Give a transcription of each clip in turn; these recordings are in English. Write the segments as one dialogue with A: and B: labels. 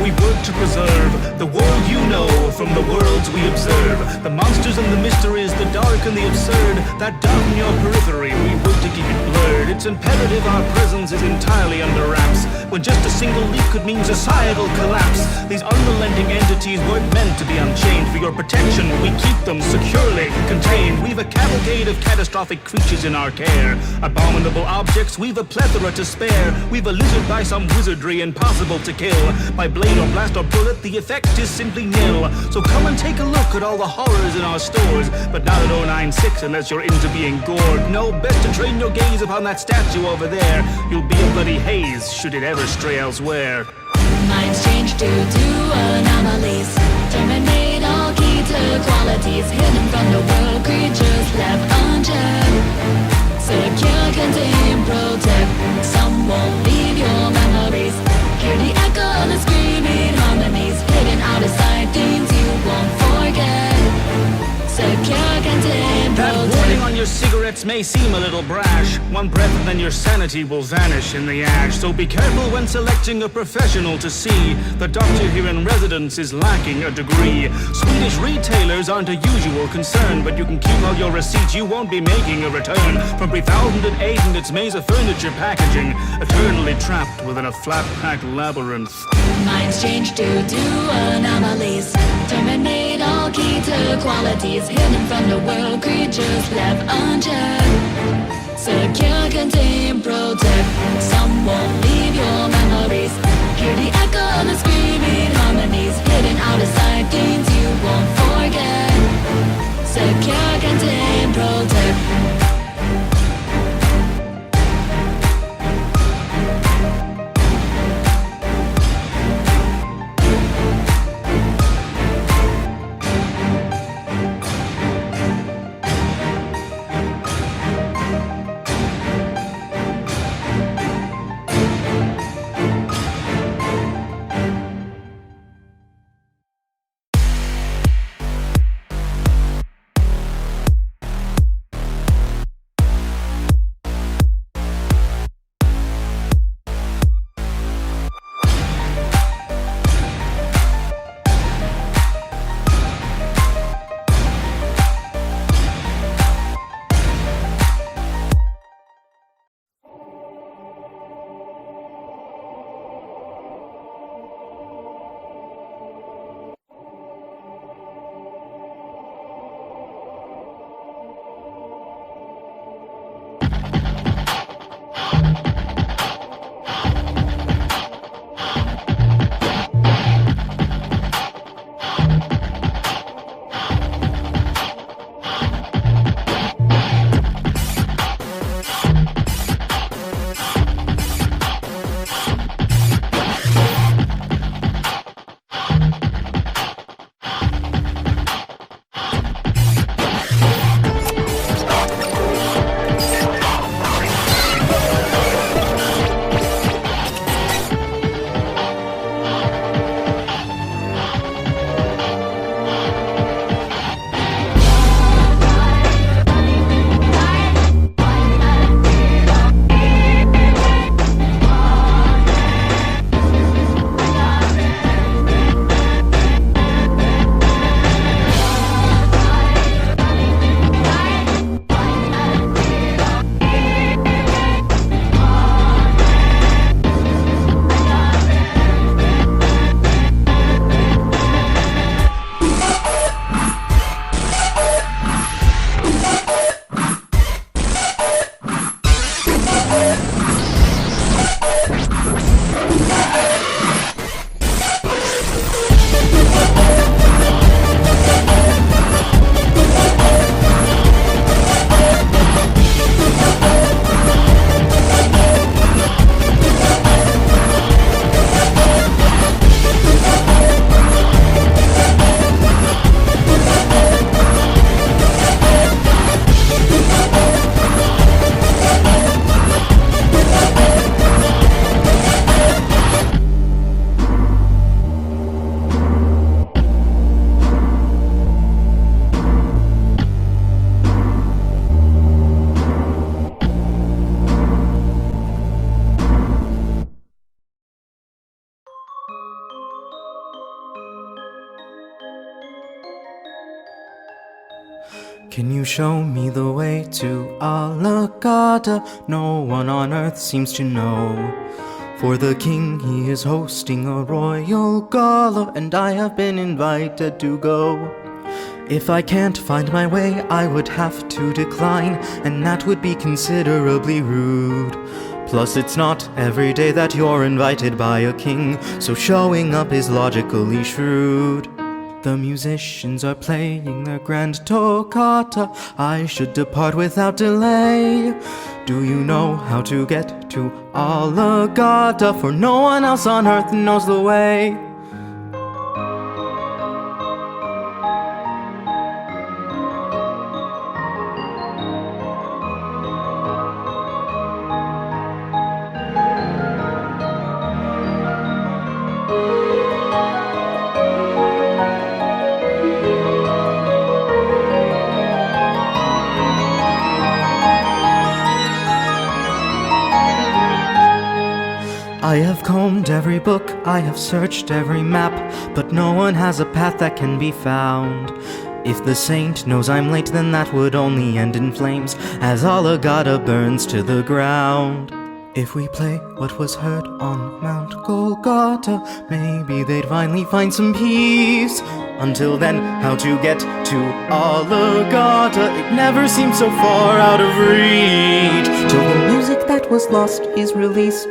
A: we work to preserve the world you know from the worlds we observe. The monsters and the mysteries, the dark and the absurd, that dark in your periphery, we work to keep it blurred. It's imperative our presence is entirely under wraps, when just a single leak could mean societal collapse. These unrelenting entities weren't meant to be unchained. For your protection, we keep them securely contained. We've a cavalcade of catastrophic creatures in our care. Abominable objects, we've a plethora to spare. We've a lizard by some wizardry impossible to kill. By blade or blast or bullet, the effect is simply nil. So come and take a look at all the horrors in our stores, but not at 096 unless you're into being gored. No, best to train your gaze upon that statue over there. You'll be a bloody haze should it ever stray elsewhere.
B: Minds change due to anomalies. Terminate all key to qualities hidden from the world. Creatures left unchecked. Secure, contain, protect. Some won't leave your memories. Hear the echo of the screaming harmonies. Hidden out of sight, things you won't forget. Secure, contain,
A: That
B: protect.
A: warning on your cigarettes may seem a little brash. One breath and then your sanity will vanish in the ash. So be careful when selecting a professional to see. The doctor here in residence is lacking a degree. Swedish retailers aren't a usual concern, but you can keep all your receipts, you won't be making a return. From 3008 and its maze of furniture packaging, eternally trapped within a flat-packed labyrinth.
B: Minds change due to anomalies. Terminate all key to qualities hidden from the world. Creatures left unchecked. Secure, contain, protect. Some won't leave your memories. Hear the echo of the screaming harmonies. Hidden out of sight, things you won't forget. Secure, contain, protect.
C: Can you show me the way to Alagada? No one on earth seems to know. For the king, he is hosting a royal gala, and I have been invited to go. If I can't find my way, I would have to decline, and that would be considerably rude. Plus, it's not every day that you're invited by a king, so showing up is logically shrewd. The musicians are playing their grand toccata. I should depart without delay. Do you know how to get to Alagada? For no one else on earth knows the way. I have combed every book, I have searched every map, but no one has a path that can be found. If the saint knows I'm late, then that would only end in flames, as Alagada burns to the ground. If we play what was heard on Mount Golgotha, maybe they'd finally find some peace. Until then, how to get to Alagada? It never seemed so far out of reach, till the music that was lost is released.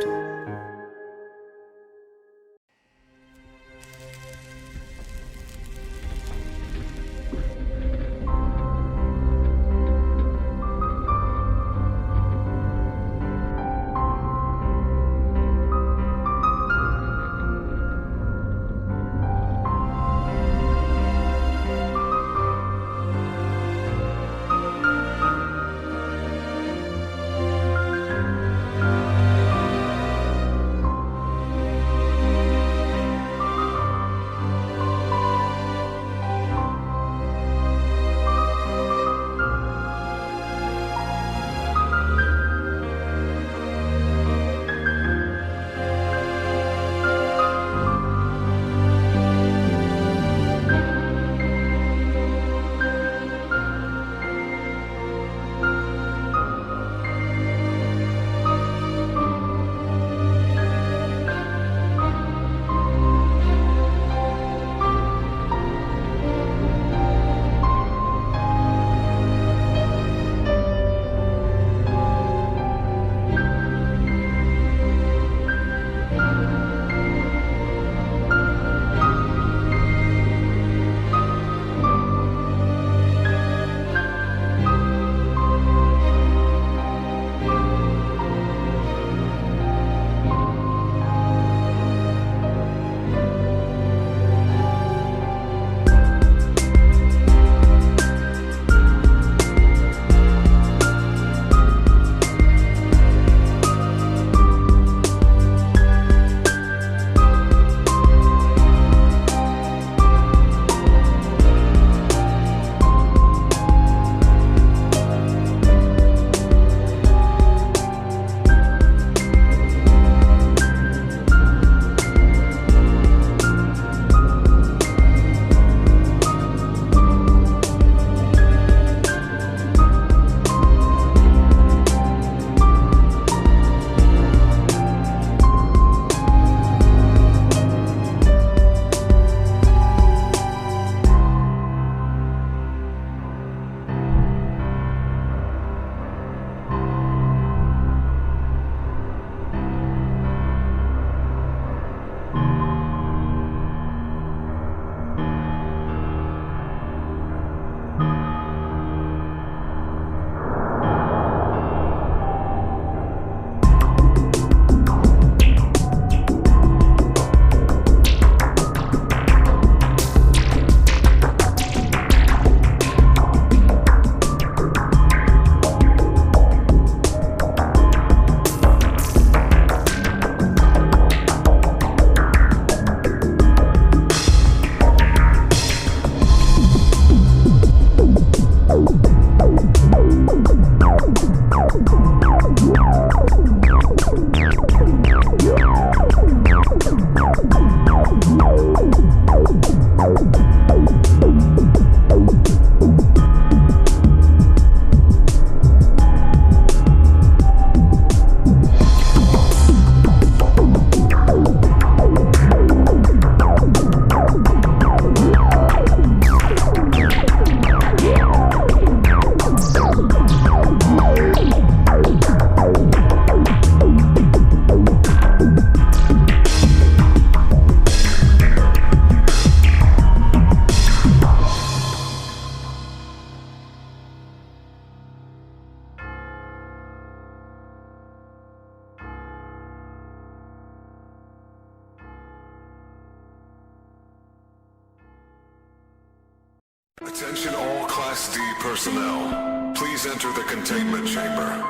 D: Attention all Class D personnel. Please enter the containment chamber.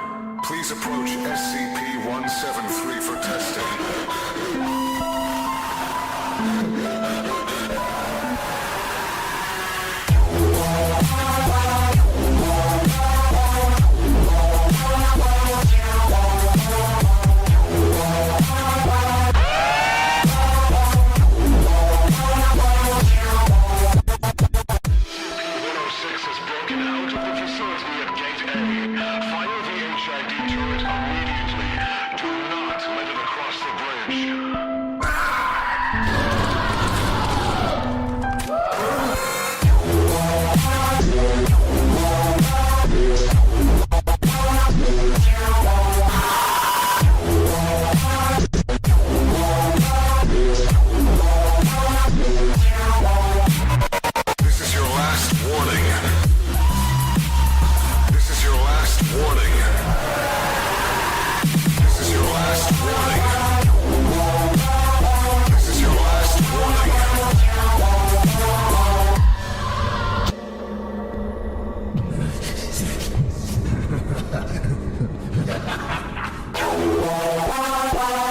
D: Please approach SCP-173 for testing.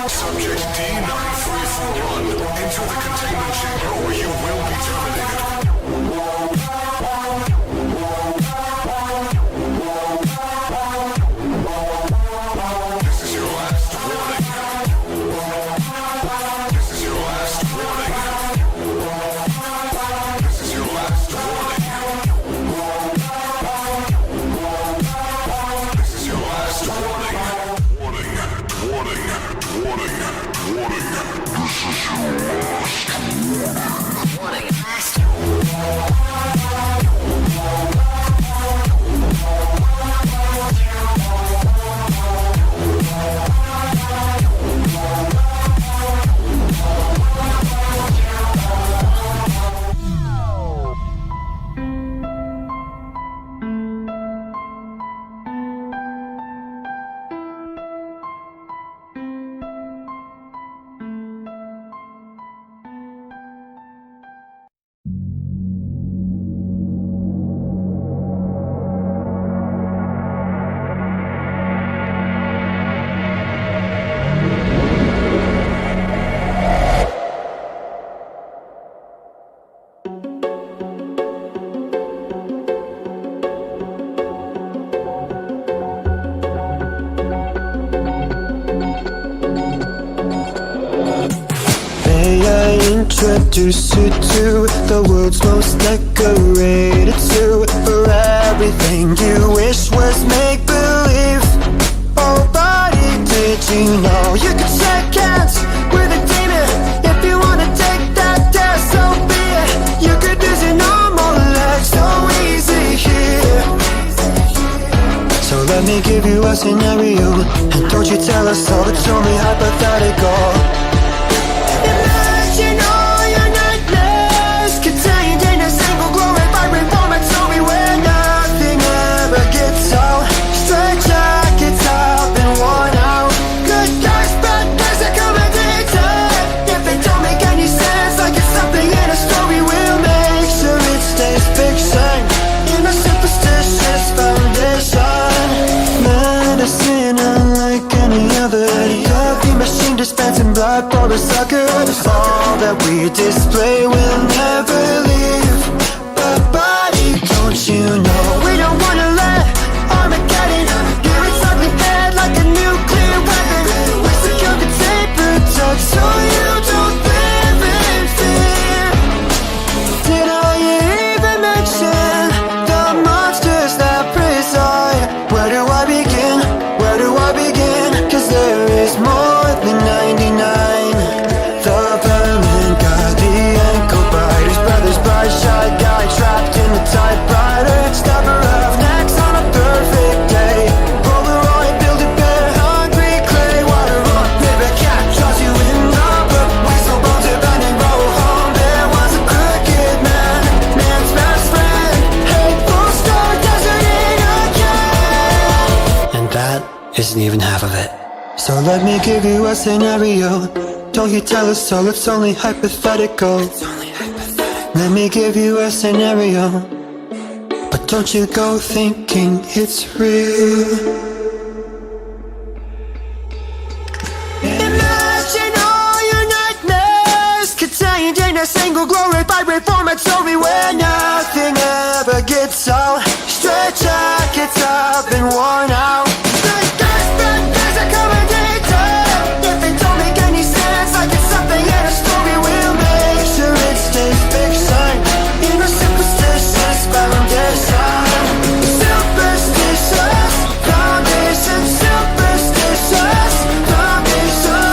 D: Subject D-9341, enter the containment chamber or you will be terminated. This is your last warning. This is your last warning. This is your last warning. This is your last warning. Warning. Warning. Warning. Warning. This is your last warning.
E: Introduce you to the world's most decorated suit for everything you wish was make-believe. Oh buddy, did you know you could shake hands with a demon? If you wanna take that test, so be it. You could use your normal legs, so easy here. So let me give you a scenario, and don't you tell us all, it's only hypothetical. Imagine all your nightmares contained in a single glowing vibrant moment. Tell me where nothing ever gets out. Straight jackets have been worn out. Good guys, bad guys are coming daytime. If it don't make any sense, like it's something in a story, we'll make sure it stays fiction in a superstitious foundation. Medicine unlike any other. Coffee machine dispensing blood for a sucker. All that we display will never leave. But buddy, don't you know we don't wanna let Armageddon hear its ugly head like a nuclear weapon. We secure the tape protect so you don't live in fear. Did I even mention the monsters that preside? Where do I begin? Where do I begin? 'Cause there is more than 99. The vermin got the ankle biters, brothers bright shy guy trapped in the typewriter. Stabber of necks on a perfect day. Polaroid, build a bear, hungry clay. Water on river cat, draws you in the book. Whistle bones abandoned, roll home. There was a crooked man, man's best friend. Hateful star, desert in a can. And that isn't even half of it. So let me give you a scenario. Don't you tell us so, it's only hypothetical. Let me give you a scenario. But don't you go thinking it's real. Imagine all your nightmares contained in a single glorified reformat story where nothing ever gets old. Stretch jackets up and worn out. The guys are coming down. If it don't make any sense, like it's something in a story, we'll make sure it stays fiction in a superstitious foundation. Superstitious foundation. Superstitious foundation.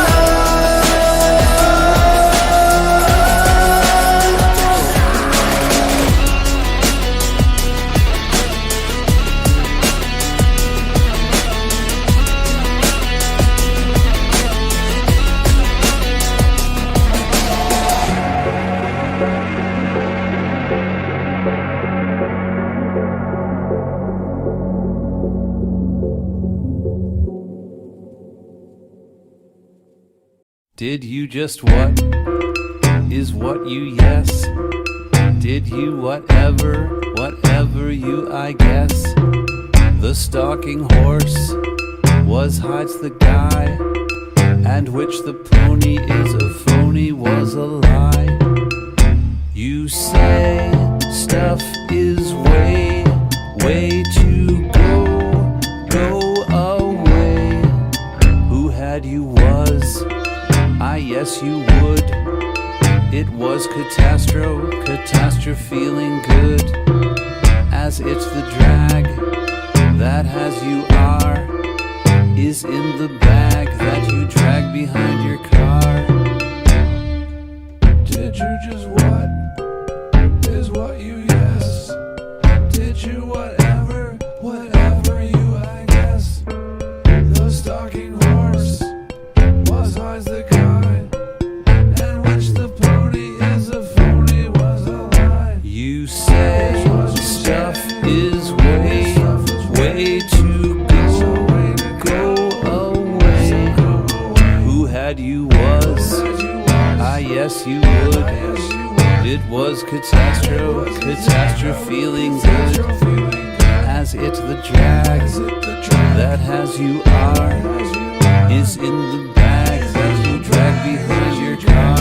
F: Did you just what? Is what you yes? Did you whatever you I guess? The stalking horse was hides the guy, and which the pony is a phony was a lie. You say stuff is way to go away. Who had you was? Yes, you would. It was catastrophe feeling good, as it's the drag that has you are, is in the bag that you drag behind your car. Did you just what? Is what you yes? Did you whatever you I guess? The stalking horse was always the guy. Stuff is way to go away. Who had you was? Yes, you would. It was catastrophe feeling good, as it's the drag that has you are, is in the bag that you drag behind your car.